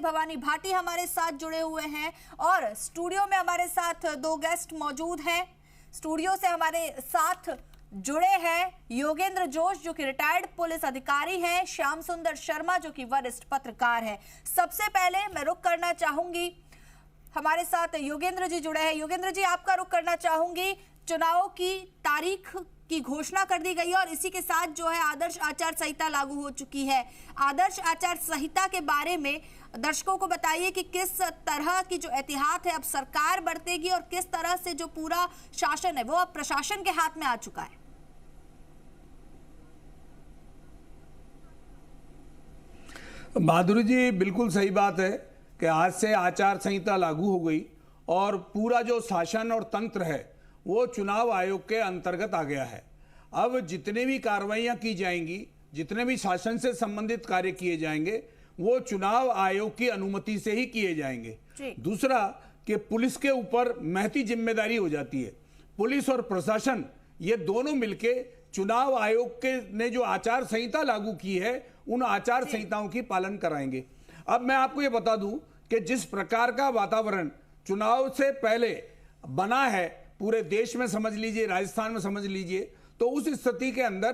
भवानी भाटी हमारे साथ जुड़े हुए हैं और स्टूडियो में हमारे साथ दो गेस्ट मौजूद हैं। स्टूडियो से हमारे साथ जुड़े हैं योगेंद्र जोश जो कि रिटायर्ड पुलिस अधिकारी हैं, श्याम सुंदर शर्मा जो कि वरिष्ठ पत्रकार हैं। सबसे पहले मैं रुख करना चाहूंगी, हमारे साथ योगेंद्र जी जुड़े हैं। योगेंद्र जी, आपका रुख करना चाहूंगी। चुनाव की तारीख की घोषणा कर दी गई है और इसी के साथ जो है आदर्श आचार संहिता लागू हो चुकी है। आदर्श आचार संहिता के बारे में दर्शकों को बताइए कि किस तरह की जो एहतियात है अब सरकार बरतेगी और किस तरह से जो पूरा शासन है वो अब प्रशासन के हाथ में आ चुका है। माधुरी जी, बिल्कुल सही बात है कि आज से आचार संहिता लागू हो गई और पूरा जो शासन और तंत्र है वो चुनाव आयोग के अंतर्गत आ गया है। अब जितने भी कार्रवाइयां की जाएंगी, जितने भी शासन से संबंधित कार्य किए जाएंगे वो चुनाव आयोग की अनुमति से ही किए जाएंगे। दूसरा कि पुलिस के ऊपर महती जिम्मेदारी हो जाती है। पुलिस और प्रशासन ये दोनों मिलके चुनाव आयोग के ने जो आचार संहिता लागू की है उन आचार संहिताओं की पालन कराएंगे। अब मैं आपको ये बता दूं कि जिस प्रकार का वातावरण चुनाव से पहले बना है पूरे देश में, समझ लीजिए राजस्थान में समझ लीजिए, तो उस स्थिति के अंदर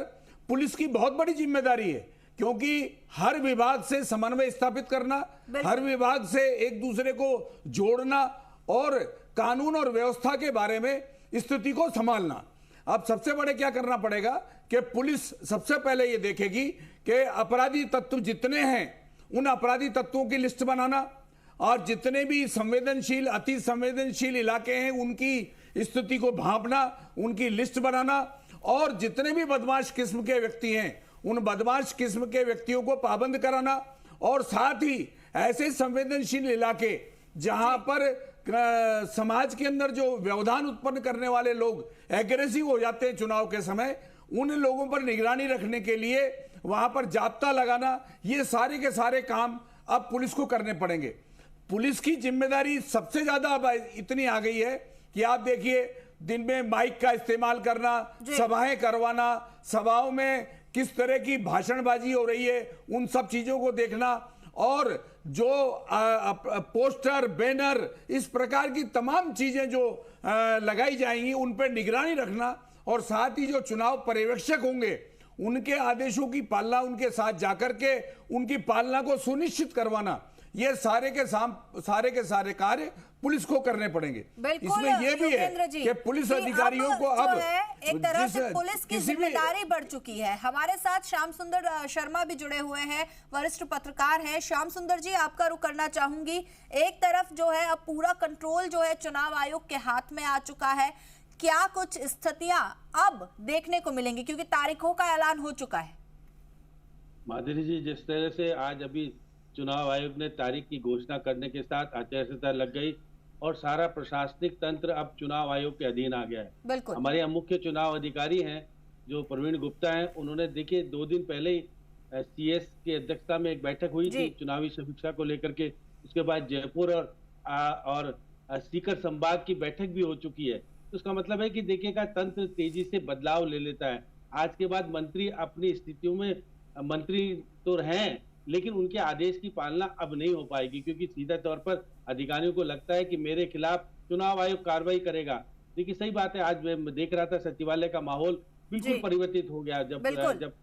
पुलिस की बहुत बड़ी जिम्मेदारी है, क्योंकि हर विभाग से समन्वय स्थापित करना, हर विभाग से एक दूसरे को जोड़ना और कानून और व्यवस्था के बारे में स्थिति को संभालना। अब सबसे बड़े क्या करना पड़ेगा कि पुलिस सबसे पहले ये देखेगी कि अपराधी तत्व जितने हैं उन अपराधी तत्वों की लिस्ट बनाना और जितने भी संवेदनशील अति संवेदनशील इलाके हैं उनकी स्थिति को भांपना, उनकी लिस्ट बनाना और जितने भी बदमाश किस्म के व्यक्ति हैं उन बदमाश किस्म के व्यक्तियों को पाबंद कराना और साथ ही ऐसे संवेदनशील इलाके जहां पर समाज के अंदर जो व्यवधान उत्पन्न करने वाले लोग एग्रेसिव हो जाते हैं चुनाव के समय, उन लोगों पर निगरानी रखने के लिए वहां पर जाब्ता लगाना, ये सारे के सारे काम अब पुलिस को करने पड़ेंगे। पुलिस की जिम्मेदारी सबसे ज्यादा अब इतनी आ गई है कि आप देखिए दिन में माइक का इस्तेमाल करना, सभाएं करवाना, सभाओं में किस तरह की भाषणबाजी हो रही है उन सब चीजों को देखना और जो पोस्टर बैनर इस प्रकार की तमाम चीजें जो लगाई जाएंगी उन पर निगरानी रखना और साथ ही जो चुनाव पर्यवेक्षक होंगे उनके आदेशों की पालना, उनके साथ जाकर के उनकी पालना को सुनिश्चित करवाना, ये सारे के सारे कार्य पुलिस को करने पड़ेंगे। इसमें यह भी है कि पुलिस अधिकारियों को अब एक तरह से पुलिस की जिम्मेदारी बढ़ चुकी है। हमारे साथ श्याम सुंदर शर्मा भी जुड़े हुए हैं, वरिष्ठ पत्रकार हैं। श्याम सुंदर जी, आपका रुख करना चाहूंगी। एक तरफ जो है अब पूरा कंट्रोल जो है चुनाव आयोग के हाथ में आ चुका है, क्या कुछ स्थितियां अब देखने को मिलेंगी क्योंकि तारीखों का ऐलान हो चुका है? माधुरी जी, जिस तरह से आज अभी चुनाव आयोग ने तारीख की घोषणा करने के साथ आचार संहिता लग गई और सारा प्रशासनिक तंत्र अब चुनाव आयोग के अधीन आ गया है। हमारे यहाँ मुख्य चुनाव अधिकारी हैं जो प्रवीण गुप्ता हैं, उन्होंने देखिए 2 दिन पहले ही CS की अध्यक्षता में एक बैठक हुई थी चुनावी समीक्षा को लेकर के। उसके बाद जयपुर और सीकर संभाग की बैठक भी हो चुकी है। तो उसका मतलब है कि देखिएगा तंत्र तेजी से बदलाव ले लेता है। आज के बाद मंत्री अपनी स्थितियों में मंत्री तो हैं लेकिन उनके आदेश की पालना अब नहीं हो पाएगी, क्योंकि सीधा तौर पर अधिकारियों को लगता है कि मेरे खिलाफ चुनाव आयोग कार्रवाई करेगा। देखिए सही बात है, आज मैं देख रहा था सचिवालय का माहौल बिल्कुल परिवर्तित हो गया। जब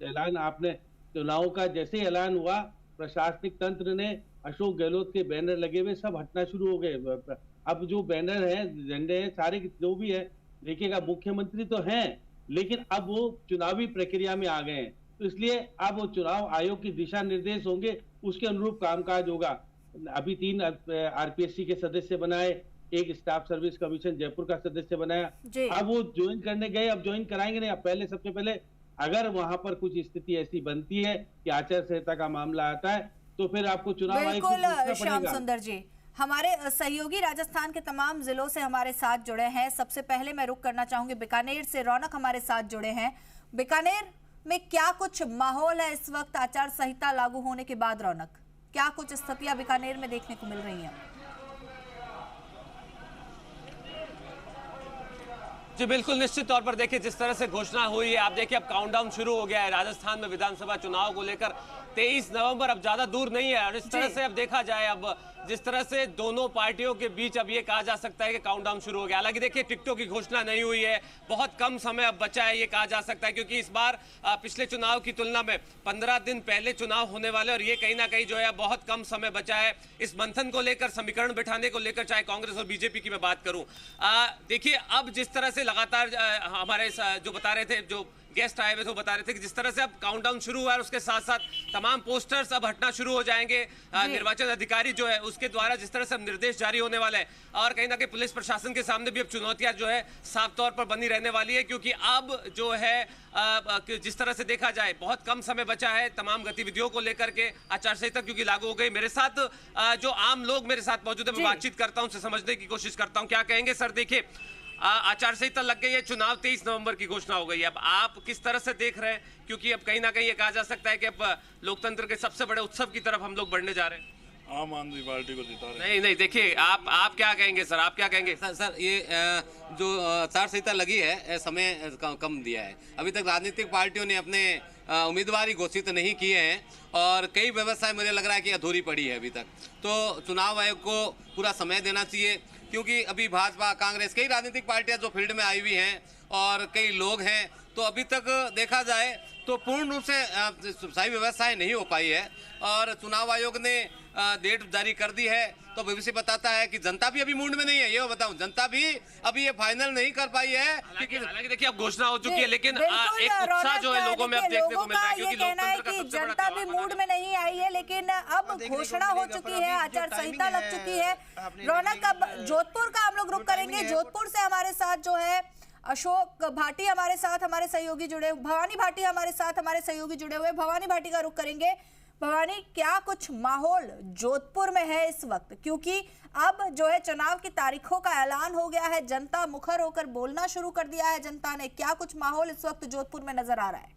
ऐलान आपने चुनाव का जैसे ऐलान हुआ, प्रशासनिक तंत्र ने अशोक गहलोत के बैनर लगे हुए सब हटना शुरू हो गए। अब जो बैनर है, झंडे हैं, सारे जो भी है, देखिएगा मुख्यमंत्री तो हैं लेकिन अब वो चुनावी प्रक्रिया में आ गए हैं, तो इसलिए अब वो चुनाव आयोग की दिशा निर्देश होंगे, उसके अनुरूप कामकाज होगा। अभी 3 RPSC के सदस्य बनाए, एक स्टाफ सर्विस कमीशन जयपुर का सदस्य बनाया। अब वो ज्वाइन करने गए, अब ज्वाइन कराएंगे नहीं। अब पहले सबसे पहले अगर वहां पर कुछ स्थिति ऐसी बनती है कि आचार संहिता का मामला आता है तो फिर आपको चुनाव आयोग से पूछना पड़ेगा। श्याम सुंदर जी, हमारे सहयोगी राजस्थान के तमाम जिलों से हमारे साथ जुड़े हैं। सबसे पहले मैं रुख करना चाहूंगी बीकानेर से, रौनक हमारे साथ जुड़े हैं। बीकानेर में क्या कुछ माहौल है इस वक्त आचार संहिता लागू होने के बाद? रौनक, क्या कुछ स्थितियां बीकानेर में देखने को मिल रही हैं? जी बिल्कुल, निश्चित तौर पर देखिए जिस तरह से घोषणा हुई है, आप देखिए अब काउंटडाउन शुरू हो गया है। राजस्थान में विधानसभा चुनाव को लेकर 23 नवंबर अब ज्यादा दूर नहीं है। और इस तरह से अब देखा जाए, अब जिस तरह से दोनों पार्टियों के बीच अब ये कहा जा सकता है कि काउंटडाउन शुरू हो गया। हालांकि देखिए टिकटों की घोषणा नहीं हुई है, बहुत कम समय अब बचा है, ये कहा जा सकता है, क्योंकि इस बार पिछले चुनाव की तुलना में 15 दिन पहले चुनाव होने वाले, और ये कहीं ना कहीं जो है बहुत कम समय बचा है इस मंथन को लेकर, समीकरण बिठाने को लेकर, चाहे कांग्रेस और बीजेपी की मैं बात करूं। देखिए अब जिस तरह से लगातार हमारे जो बता रहे थे, जो गेस्ट आए हुए थे, बता रहे थे कि जिस तरह से अब काउंटडाउन शुरू हुआ है, उसके साथ साथ तमाम पोस्टर्स अब हटना शुरू हो जाएंगे। निर्वाचन अधिकारी जो है उसके द्वारा जिस तरह से अब निर्देश जारी होने वाले हैं, और कहीं ना कहीं पुलिस प्रशासन के सामने भी अब चुनौतियां जो है साफ तौर पर बनी रहने वाली है, क्योंकि अब जो है जिस तरह से देखा जाए बहुत कम समय बचा है तमाम गतिविधियों को लेकर के। आचार संहिता क्योंकि लागू हो गई। मेरे साथ जो आम लोग मेरे साथ मौजूद है, मैं बातचीत करता हूं, उनसे समझने की कोशिश करता हूं क्या कहेंगे। सर देखिए, आचार संहिता लग गई है, चुनाव 23 नवंबर की घोषणा हो गई है, अब आप किस तरह से देख रहे हैं? क्योंकि अब कहीं ना कहीं ये कहा जा सकता है कि अब लोकतंत्र के सबसे बड़े उत्सव की तरफ हम लोग बढ़ने जा रहे हैं। आम आदमी पार्टी को जिता रहे। नहीं देखिए, आप क्या कहेंगे सर, आप क्या कहेंगे? सर ये जो आचार संहिता लगी है, समय कम दिया है। अभी तक राजनीतिक पार्टियों ने अपने उम्मीदवार घोषित नहीं किए हैं, और कई व्यवस्थाएं मुझे लग रहा है कि अधूरी पड़ी है अभी तक। तो चुनाव आयोग को पूरा समय देना चाहिए, क्योंकि अभी भाजपा, कांग्रेस, कई राजनीतिक पार्टियां जो फील्ड में आई हुई हैं और कई लोग हैं, तो अभी तक देखा जाए तो पूर्ण रूप से सही व्यवस्थाएं नहीं हो पाई है। और चुनाव आयोग ने डेट जारी कर दी है, तो भविष्य बताता है कि जनता भी अभी मूड में नहीं है। ये बताऊं, जनता भी अभी ये फाइनल नहीं कर पाई है। हालांकि देखिए अब घोषणा हो चुकी है, लेकिन एक उत्साह जो है लोगों में अब देखने को मिल रहा है, क्योंकि लोकतंत्र का सबसे बड़ा जनता भी मूड में नहीं आई है, लेकिन अब घोषणा हो चुकी है, आचार संहिता लग चुकी है। रौनक, अब जोधपुर का हम लोग रुख करेंगे। जोधपुर से हमारे साथ जो है अशोक भाटी हमारे साथ, हमारे सहयोगी जुड़े, भवानी भाटी हमारे साथ, हमारे सहयोगी जुड़े हुए। भवानी भाटी का रुख करेंगे। भवानी, क्या कुछ माहौल जोधपुर में है इस वक्त? क्योंकि अब जो है चुनाव की तारीखों का ऐलान हो गया है, जनता मुखर होकर बोलना शुरू कर दिया है जनता ने। क्या कुछ माहौल इस वक्त जोधपुर में नजर आ रहा है?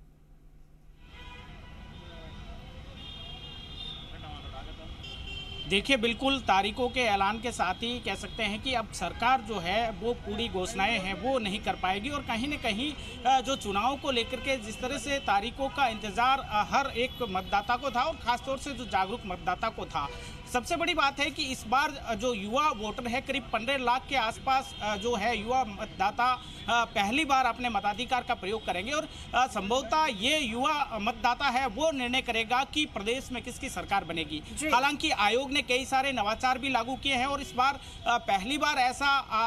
देखिए, बिल्कुल तारीखों के ऐलान के साथ ही कह सकते हैं कि अब सरकार जो है वो पूरी घोषणाएं हैं वो नहीं कर पाएगी, और कहीं न कहीं जो चुनाव को लेकर के जिस तरह से तारीखों का इंतज़ार हर एक मतदाता को था, और ख़ासतौर से जो जागरूक मतदाता को था। सबसे बड़ी बात है कि इस बार जो युवा वोटर है, करीब 15 लाख के आसपास जो है युवा मतदाता पहली बार अपने मताधिकार का प्रयोग करेंगे, और संभवतः ये युवा मतदाता है वो निर्णय करेगा कि प्रदेश में किसकी सरकार बनेगी। हालांकि आयोग ने कई सारे नवाचार भी लागू किए हैं, और इस बार पहली बार ऐसा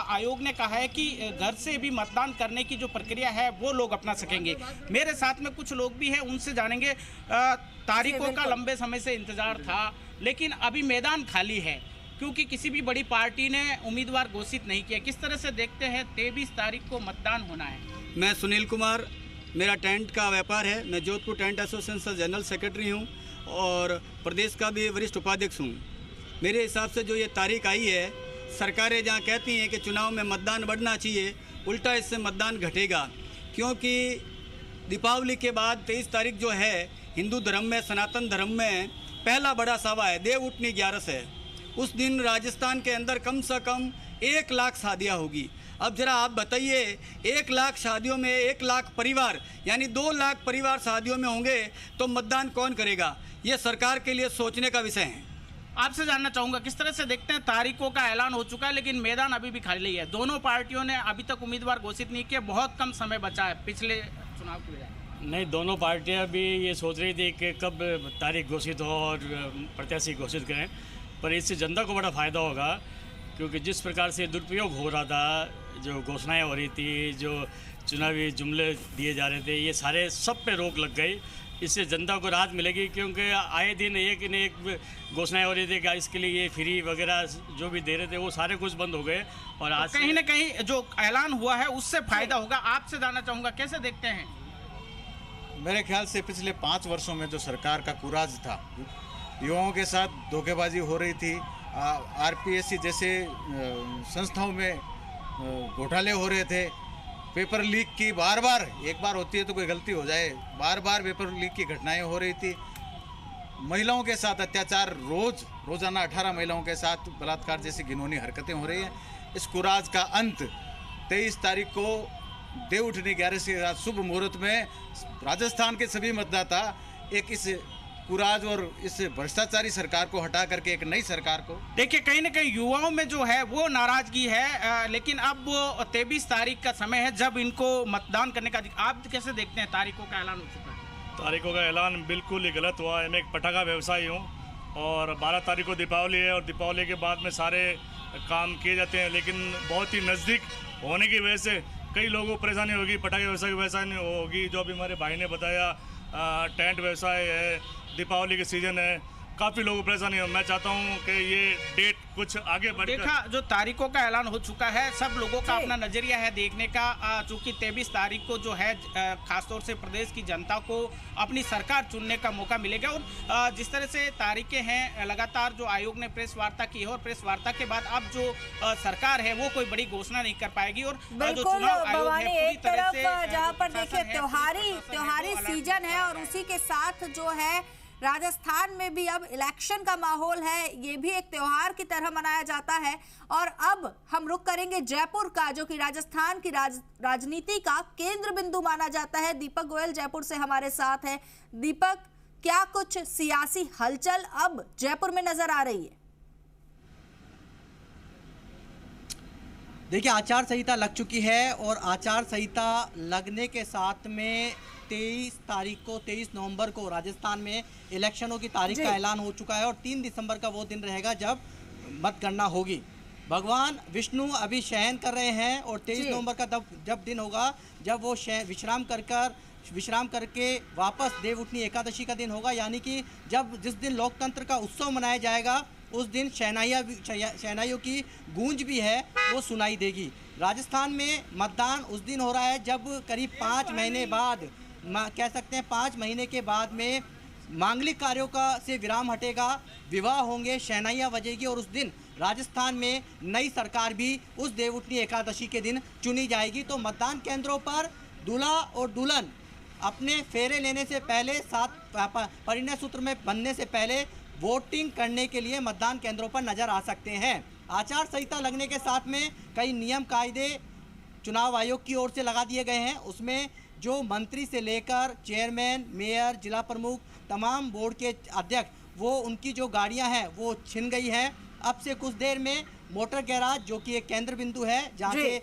आयोग ने कहा है कि घर से भी मतदान करने की जो प्रक्रिया है वो लोग अपना सकेंगे। मेरे साथ में कुछ लोग भी हैं, उनसे जानेंगे। तारीखों का लंबे समय से इंतजार था, लेकिन अभी मैदान खाली है, क्योंकि किसी भी बड़ी पार्टी ने उम्मीदवार घोषित नहीं किया। किस तरह से देखते हैं 23 तारीख को मतदान होना है? मैं सुनील कुमार, मेरा टेंट का व्यापार है। मैं जोधपुर टेंट एसोसिएशन का जनरल सेक्रेटरी हूं, और प्रदेश का भी वरिष्ठ उपाध्यक्ष हूं। मेरे हिसाब से जो ये तारीख आई है, सरकारें जहां कहती हैं कि चुनाव में मतदान बढ़ना चाहिए, उल्टा इससे मतदान घटेगा। क्योंकि दीपावली के बाद 23 तारीख जो है, हिंदू धर्म में, सनातन धर्म में पहला बड़ा सावा है, देव उठनी 11 है। उस दिन राजस्थान के अंदर कम से कम 1 लाख शादियाँ होगी। अब जरा आप बताइए, 1 लाख शादियों में 1 लाख परिवार, यानी 2 लाख परिवार शादियों में होंगे, तो मतदान कौन करेगा? ये सरकार के लिए सोचने का विषय है। आपसे जानना चाहूँगा, किस तरह से देखते हैं? तारीखों का ऐलान हो चुका है, लेकिन मैदान अभी भी खाली है। दोनों पार्टियों ने अभी तक उम्मीदवार घोषित नहीं किए, बहुत कम समय बचा है पिछले चुनाव के बजाय। नहीं, दोनों पार्टियां भी ये सोच रही थी कि कब तारीख घोषित हो और प्रत्याशी घोषित करें, पर इससे जनता को बड़ा फ़ायदा होगा, क्योंकि जिस प्रकार से दुरुपयोग हो रहा था, जो घोषणाएं हो रही थी, जो चुनावी जुमले दिए जा रहे थे, ये सारे सब पे रोक लग गई। इससे जनता को राहत मिलेगी, क्योंकि आए दिन एक न एक घोषणाएं हो रही थी कि इसके लिए ये फ्री वगैरह जो भी दे रहे थे वो सारे कुछ बंद हो गए, और आज तो कहीं ना कहीं जो ऐलान हुआ है उससे फ़ायदा होगा। आपसे जानना चाहूँगा, कैसे देखते हैं? मेरे ख्याल से पिछले 5 वर्षों में जो सरकार का कुराज था, युवाओं के साथ धोखेबाजी हो रही थी, आरपीएससी जैसे संस्थाओं में घोटाले हो रहे थे, पेपर लीक की बार बार, एक बार होती है तो कोई गलती हो जाए, बार बार पेपर लीक की घटनाएं हो रही थी, महिलाओं के साथ अत्याचार, रोजाना 18 महिलाओं के साथ बलात्कार जैसी घिनौनी हरकतें हो रही हैं। इस कुराज का अंत 23 तारीख को देव उठनी 11 के साथ शुभ मुहूर्त में राजस्थान के सभी मतदाता एक इस कुराज और इस भ्रष्टाचारी सरकार को हटा करके एक नई सरकार को, देखिए कहीं ना कहीं युवाओं में जो है वो नाराजगी है, लेकिन अब वो 23 तारीख का समय है जब इनको मतदान करने का, आप कैसे देखते हैं? तारीखों का ऐलान हो चुका है। तारीखों का ऐलान बिल्कुल ही गलत हुआ है। मैं एक पटाखा व्यवसायी हूँ और 12 तारीख को दीपावली है और दीपावली के बाद में सारे काम किए जाते हैं, लेकिन बहुत ही नज़दीक होने की वजह से कई लोगों को परेशानी होगी, पटाखे व्यवसाय की परेशानी होगी। जो अभी हमारे भाई ने बताया टेंट व्यवसाय है, दीपावली के सीज़न है, काफ़ी लोगों को परेशानी है। मैं चाहता हूँ कि ये डेट कुछ आगे बढ़े। देखा जो तारीखों का ऐलान हो चुका है, सब लोगों का अपना नजरिया है देखने का। चूंकि 23 तारीख को जो है खासतौर से प्रदेश की जनता को अपनी सरकार चुनने का मौका मिलेगा और जिस तरह से तारीखें हैं, लगातार जो आयोग ने प्रेस वार्ता की है और प्रेस वार्ता के बाद अब जो सरकार है वो कोई बड़ी घोषणा नहीं कर पाएगी। और जो चुनाव आयोग है एक तरफ जहाँ पर देखिए त्योहारी सीजन है और उसी के साथ जो है राजस्थान में भी अब इलेक्शन का माहौल है, ये भी एक त्योहार की तरह मनाया जाता है। और अब हम रुख करेंगे जयपुर का, जो कि राजस्थान की राजनीति का केंद्र बिंदु माना जाता है। दीपक गोयल जयपुर से हमारे साथ है। दीपक, क्या कुछ सियासी हलचल अब जयपुर में नजर आ रही है? देखिए, आचार संहिता लग चुकी है और आचार संहिता लगने के साथ में 23 नवंबर को राजस्थान में इलेक्शनों की तारीख का ऐलान हो चुका है और 3 दिसंबर का वो दिन रहेगा जब मतगणना होगी। भगवान विष्णु अभी शयन कर रहे हैं और 23 नवंबर का जब दिन होगा जब वो विश्राम करके वापस देव उठनी एकादशी का दिन होगा, यानी कि जिस दिन लोकतंत्र का उत्सव मनाया जाएगा उस दिन शहनाइयों की गूंज भी है वो सुनाई देगी। राजस्थान में मतदान उस दिन हो रहा है जब करीब 5 महीने बाद, कह सकते हैं 5 महीने के बाद में मांगलिक कार्यों से विराम हटेगा, विवाह होंगे, शहनाइयाँ बजेगी और उस दिन राजस्थान में नई सरकार भी उस देवउठनी एकादशी के दिन चुनी जाएगी। तो मतदान केंद्रों पर दूल्हा और दुल्हन अपने फेरे लेने से पहले, परिणय सूत्र में बंधने से पहले वोटिंग करने के लिए मतदान केंद्रों पर नजर आ सकते हैं। आचार संहिता लगने के साथ में कई नियम कायदे चुनाव आयोग की ओर से लगा दिए गए हैं। उसमें जो मंत्री से लेकर चेयरमैन, मेयर, जिला प्रमुख, तमाम बोर्ड के अध्यक्ष, वो उनकी जो गाड़ियां हैं वो छिन गई हैं। अब से कुछ देर में मोटर गैराज, जो कि एक केंद्र बिंदु है जहाँ से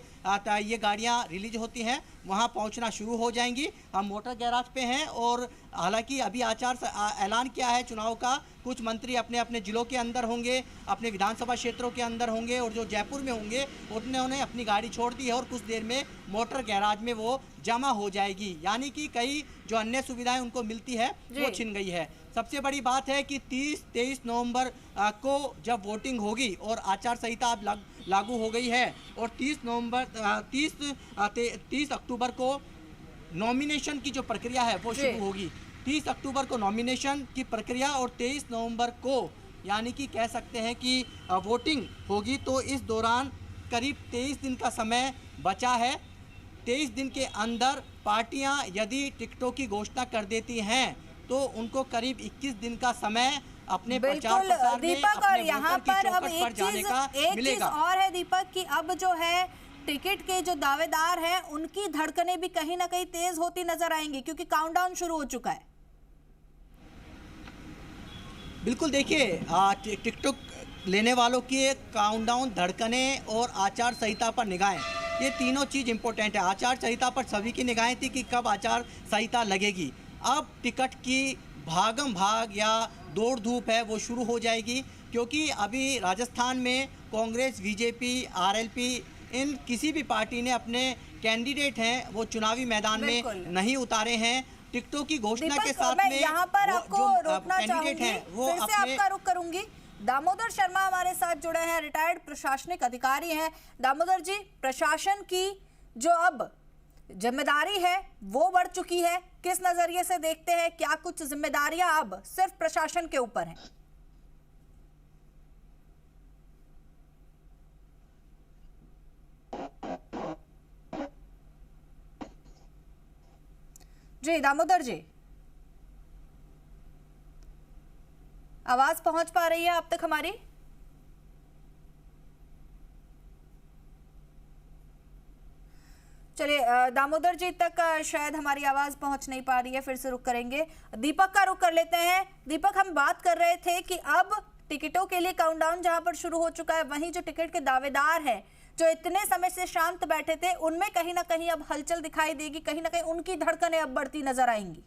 ये गाड़ियाँ रिलीज होती हैं, वहाँ पहुँचना शुरू हो जाएंगी। हम मोटर गैराज पे हैं और हालांकि अभी ऐलान किया है चुनाव का, कुछ मंत्री अपने अपने जिलों के अंदर होंगे, अपने विधानसभा क्षेत्रों के अंदर होंगे और जो जयपुर में होंगे उन्होंने अपनी गाड़ी छोड़ दी है और कुछ देर में मोटर गैराज में वो जमा हो जाएगी। यानी कि कई जो अन्य सुविधाएं उनको मिलती है वो छिन गई है। सबसे बड़ी बात है कि 23 नवंबर को जब वोटिंग होगी और आचार संहिता अब लागू हो गई है और 30 अक्टूबर को नॉमिनेशन की जो प्रक्रिया है वो शुरू होगी। 30 अक्टूबर को नॉमिनेशन की प्रक्रिया और 23 नवंबर को यानी कि कह सकते हैं कि वोटिंग होगी। तो इस दौरान करीब 23 दिन का समय बचा है। 23 दिन के अंदर पार्टियां यदि टिकटों की घोषणा कर देती हैं तो उनको करीब 21 दिन का समय अपने प्रचार प्रसार में दीपक, और यहाँ पर अब एक चीज और है दीपक कि अब जो है टिकट के जो दावेदार हैं उनकी धड़कनें भी कहीं ना कहीं तेज होती नजर आएंगी क्योंकि काउंटडाउन शुरू हो चुका है। बिल्कुल, देखिए टिकटॉक लेने वालों की काउंटडाउन, धड़कनें और आचार संहिता पर निगाहें, ये तीनों चीज़ इंपॉर्टेंट है। आचार संहिता पर सभी की निगाहें थी कि कब आचार संहिता लगेगी। अब टिकट की भागम भाग या दौड़ धूप है वो शुरू हो जाएगी क्योंकि अभी राजस्थान में कांग्रेस, बीजेपी, आरएलपी, इन किसी भी पार्टी ने अपने कैंडिडेट हैं वो चुनावी मैदान में नहीं उतारे हैं। टिकटों की घोषणा के साथ में यहाँ पर आपको रोकना चाहूंगी, फिर से आपका रुख करूंगी। दामोदर शर्मा हमारे साथ जुड़े हैं, रिटायर्ड प्रशासनिक अधिकारी हैं। दामोदर जी, प्रशासन की जो अब जिम्मेदारी है वो बढ़ चुकी है, किस नजरिए से देखते हैं? क्या कुछ जिम्मेदारियां अब सिर्फ प्रशासन के ऊपर हैं? जी दामोदर जी, आवाज पहुंच पा रही है आप तक हमारी? चलिए दामोदर जी तक शायद हमारी आवाज पहुंच नहीं पा रही है, फिर से रुक करेंगे। दीपक का रुक कर लेते हैं। दीपक, हम बात कर रहे थे कि अब टिकटों के लिए काउंटडाउन जहां पर शुरू हो चुका है, वहीं जो टिकट के दावेदार हैं जो इतने समय से शांत बैठे थे, उनमें कहीं ना कहीं अब हलचल दिखाई देगी, कहीं ना कहीं उनकी धड़कनें अब बढ़ती नजर आएंगी।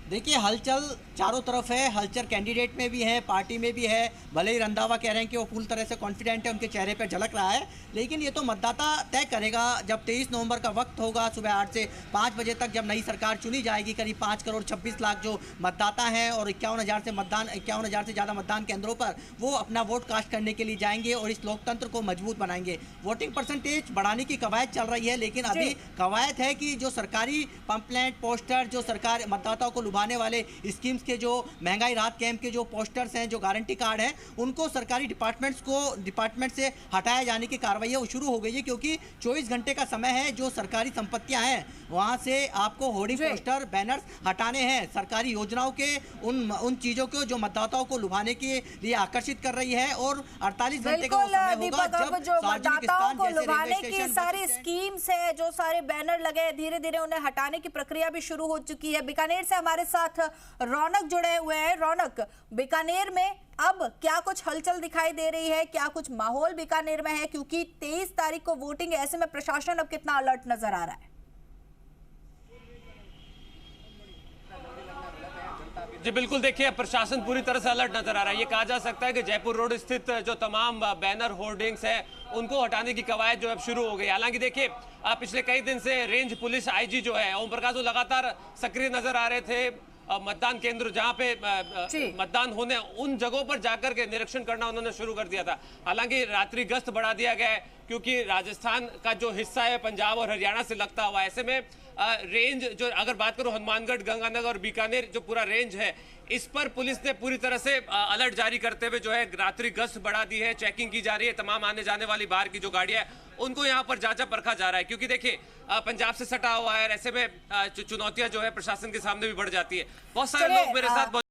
देखिए, हलचल चारों तरफ है। हलचल कैंडिडेट में भी है, पार्टी में भी है। भले ही रंधावा कह रहे हैं कि वो पूरी तरह से कॉन्फिडेंट है, उनके चेहरे पर झलक रहा है, लेकिन ये तो मतदाता तय करेगा जब 23 नवंबर का वक्त होगा। सुबह 8 से 5 बजे तक जब नई सरकार चुनी जाएगी, करीब 5 करोड़ 26 लाख जो मतदाता हैं और 51,000 से ज़्यादा मतदान केंद्रों पर वो अपना वोट कास्ट करने के लिए जाएंगे और इस लोकतंत्र को मजबूत बनाएंगे। वोटिंग परसेंटेज बढ़ाने की कवायद चल रही है, लेकिन अभी कवायद है कि जो सरकारी पंपलेट, पोस्टर, जो सरकार मतदाताओं को लुभाने वाले स्कीम्स के, जो महंगाई राहत कैंप के जो पोस्टर्स हैं, जो गारंटी कार्ड हैं, उनको सरकारी डिपार्टमेंट से हटाया जाने की कार्रवाई है वो शुरू हो गई है, क्योंकि 24 घंटे का समय है। जो सरकारी संपत्तियां हैं वहां से आपको होर्डिंग, पोस्टर, बैनर्स हटाने हैं। सरकारी योजनाओं के उन चीजों को जो मतदाताओं को लुभाने के लिए आकर्षित कर रही है, और 48 घंटे का समय होगा जब जो मतदाताओं को लुभाने की सारी स्कीम्स है, जो सारे बैनर लगे, धीरे धीरे उन्हें हटाने की प्रक्रिया भी शुरू हो चुकी है। बीकानेर से हमारे साथ रौनक जुड़े हुए हैं। रौनक, बीकानेर में अब क्या कुछ हलचल दिखाई दे रही है, क्या कुछ माहौल बीकानेर में है, क्योंकि 23 तारीख को वोटिंग है, ऐसे में प्रशासन अब कितना अलर्ट नजर आ रहा है? जी बिल्कुल, देखिए प्रशासन पूरी तरह से अलर्ट नजर आ रहा है। ये कहा जा सकता है कि जयपुर रोड स्थित जो तमाम बैनर, होर्डिंग्स है, उनको हटाने की कवायद जो अब शुरू हो गई। हालांकि देखिए पिछले कई दिन से रेंज पुलिस आईजी जो है ओम प्रकाश, वो लगातार सक्रिय नजर आ रहे थे। मतदान केंद्र जहां पे मतदान होने, उन जगहों पर जाकर के निरीक्षण करना उन्होंने शुरू कर दिया था। हालांकि रात्रि गश्त बढ़ा दिया गया है, क्योंकि राजस्थान का जो हिस्सा है पंजाब और हरियाणा से लगता हुआ, ऐसे में रेंज जो अगर बात करूं हनुमानगढ़, गंगानगर और बीकानेर जो पूरा रेंज है, इस पर पुलिस ने पूरी तरह से अलर्ट जारी करते हुए जो है रात्रि गश्त बढ़ा दी है, चेकिंग की जा रही है। तमाम आने जाने वाली बाहर की जो गाड़ियां है उनको यहाँ पर जांचा परखा जा रहा है, क्योंकि देखिए पंजाब से सटा हुआ है, ऐसे में चुनौतियां जो है प्रशासन के सामने भी बढ़ जाती है। बहुत सारे लोग मेरे साथ